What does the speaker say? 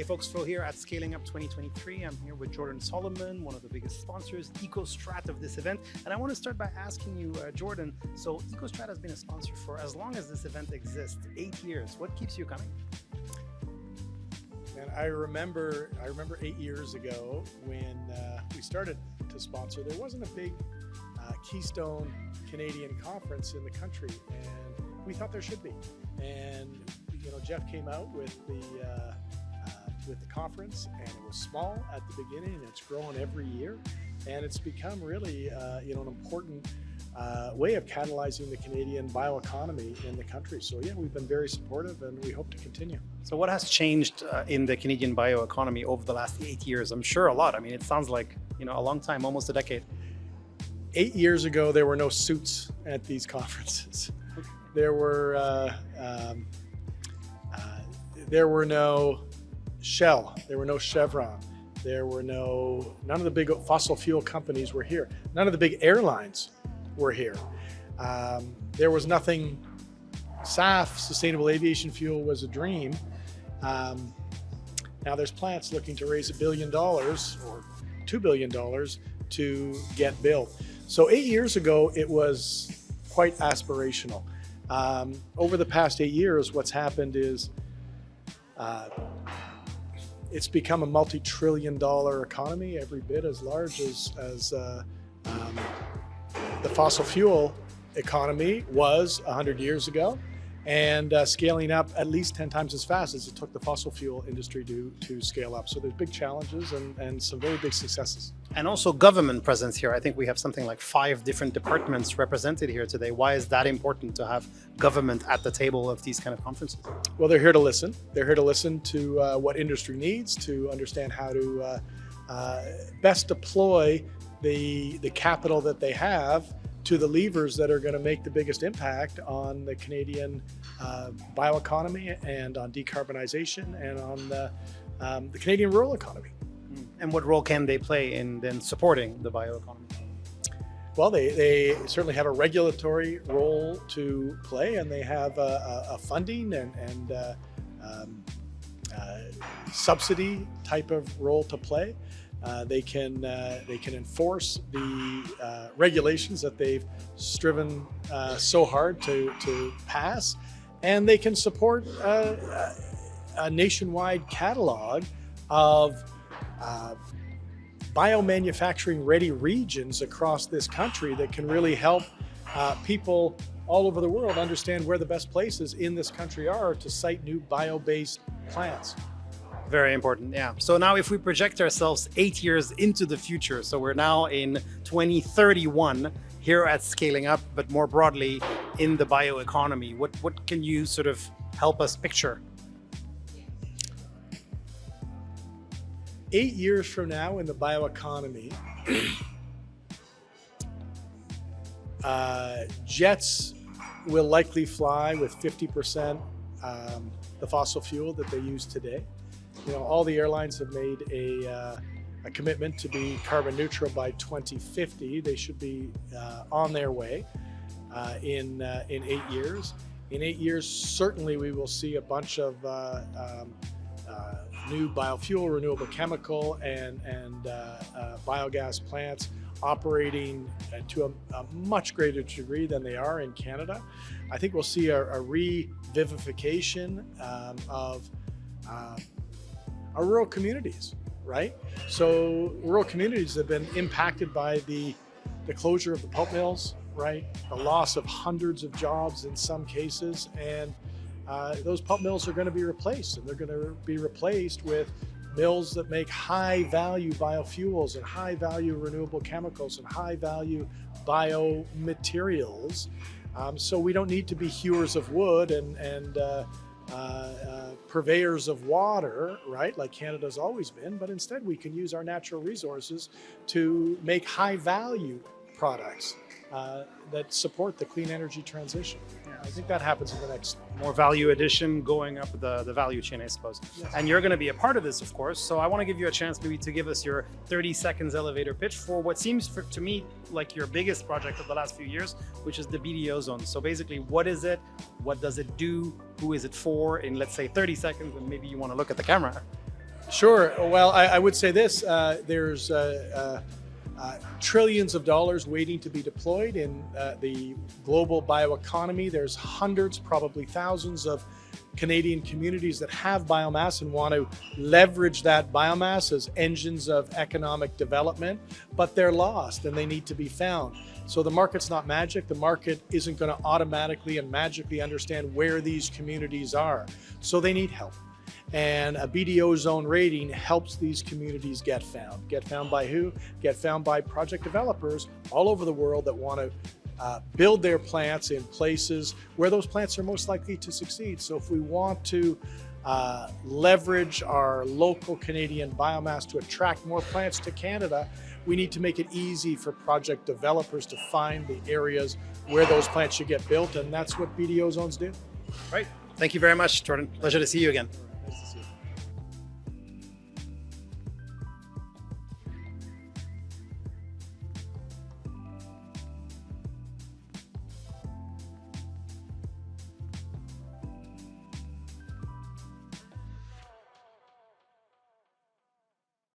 Hey folks, Phil here at Scaling Up 2023. I'm here with Jordan Solomon, one of the biggest sponsors, Ecostrat, of this event. And I want to start by asking you, Jordan, so Ecostrat has been a sponsor for as long as this event exists, 8 years. What keeps you coming? And I remember 8 years ago when we started to sponsor, there wasn't a big Keystone Canadian conference in the country, and we thought there should be. And Jeff came out with the conference, and it was small at the beginning, and it's grown every year, and it's become really an important way of catalyzing the Canadian bioeconomy in the country. So yeah, we've been very supportive, and we hope to continue. So what has changed in the Canadian bioeconomy over the last 8 years? I'm sure a lot. I mean, it sounds like a long time, almost a decade. 8 years ago, there were no suits at these conferences. There were no Shell, there were no Chevron, there were none of the big fossil fuel companies were here. None of the big airlines were here. There was nothing. SAF, sustainable aviation fuel, was a dream. Now there's plants looking to raise $1 billion or $2 billion to get built. So 8 years ago, it was quite aspirational. Over the past 8 years, what's happened is it's become a multi-trillion-dollar economy, every bit as large as the fossil fuel economy was 100 years ago, and scaling up at least 10 times as fast as it took the fossil fuel industry to scale up. So there's big challenges and some very big successes. And also government presence here. I think we have something like 5 different departments represented here today. Why is that important to have government at the table of these kind of conferences? Well, they're here to listen. They're here to listen to what industry needs, to understand how to best deploy the capital that they have to the levers that are going to make the biggest impact on the Canadian bioeconomy and on decarbonization and on the Canadian rural economy. And what role can they play in then supporting the bioeconomy? Well, they certainly have a regulatory role to play, and they have a funding and subsidy type of role to play. They can enforce the regulations that they've striven so hard to pass, and they can support a nationwide catalog of biomanufacturing ready regions across this country that can really help people all over the world understand where the best places in this country are to site new bio-based plants. Very important, yeah. So now if we project ourselves 8 years into the future, so we're now in 2031 here at Scaling Up, but more broadly in the bioeconomy, what can you sort of help us picture? 8 years from now in the bioeconomy, jets will likely fly with 50% the fossil fuel that they use today. All the airlines have made a commitment to be carbon neutral by 2050. They should be on their way in 8 years. In 8 years, certainly we will see a bunch of new biofuel, renewable chemical, and biogas plants operating to a much greater degree than they are in Canada. I think we'll see a revivification of our rural communities, right? So rural communities have been impacted by the closure of the pulp mills, right? The loss of hundreds of jobs in some cases, and those pulp mills are going to be replaced, and they're going to be replaced with mills that make high-value biofuels and high-value renewable chemicals and high-value biomaterials. So we don't need to be hewers of wood and purveyors of water, right, like Canada's always been, but instead we can use our natural resources to make high-value products that support the clean energy transition. Yeah, I think that happens in the next. More value addition going up the value chain, I suppose. Yes. And you're going to be a part of this, of course. So I want to give you a chance maybe to give us your 30 seconds elevator pitch for what seems to me like your biggest project of the last few years, which is the BDO zone. So basically, what is it? What does it do? Who is it for? In, let's say, 30 seconds, and maybe you want to look at the camera. Sure. Well, I would say this: there's trillions of dollars waiting to be deployed in the global bioeconomy. There's hundreds, probably thousands of Canadian communities that have biomass and want to leverage that biomass as engines of economic development, but they're lost and they need to be found. So the market's not magic. The market isn't going to automatically and magically understand where these communities are. So they need help. And a BDO zone rating helps these communities get found. Get found by who? Get found by project developers all over the world that want to build their plants in places where those plants are most likely to succeed. So if we want to leverage our local Canadian biomass to attract more plants to Canada, we need to make it easy for project developers to find the areas where those plants should get built, and that's what BDO zones do. Right. Thank you very much, Jordan. Pleasure to see you again.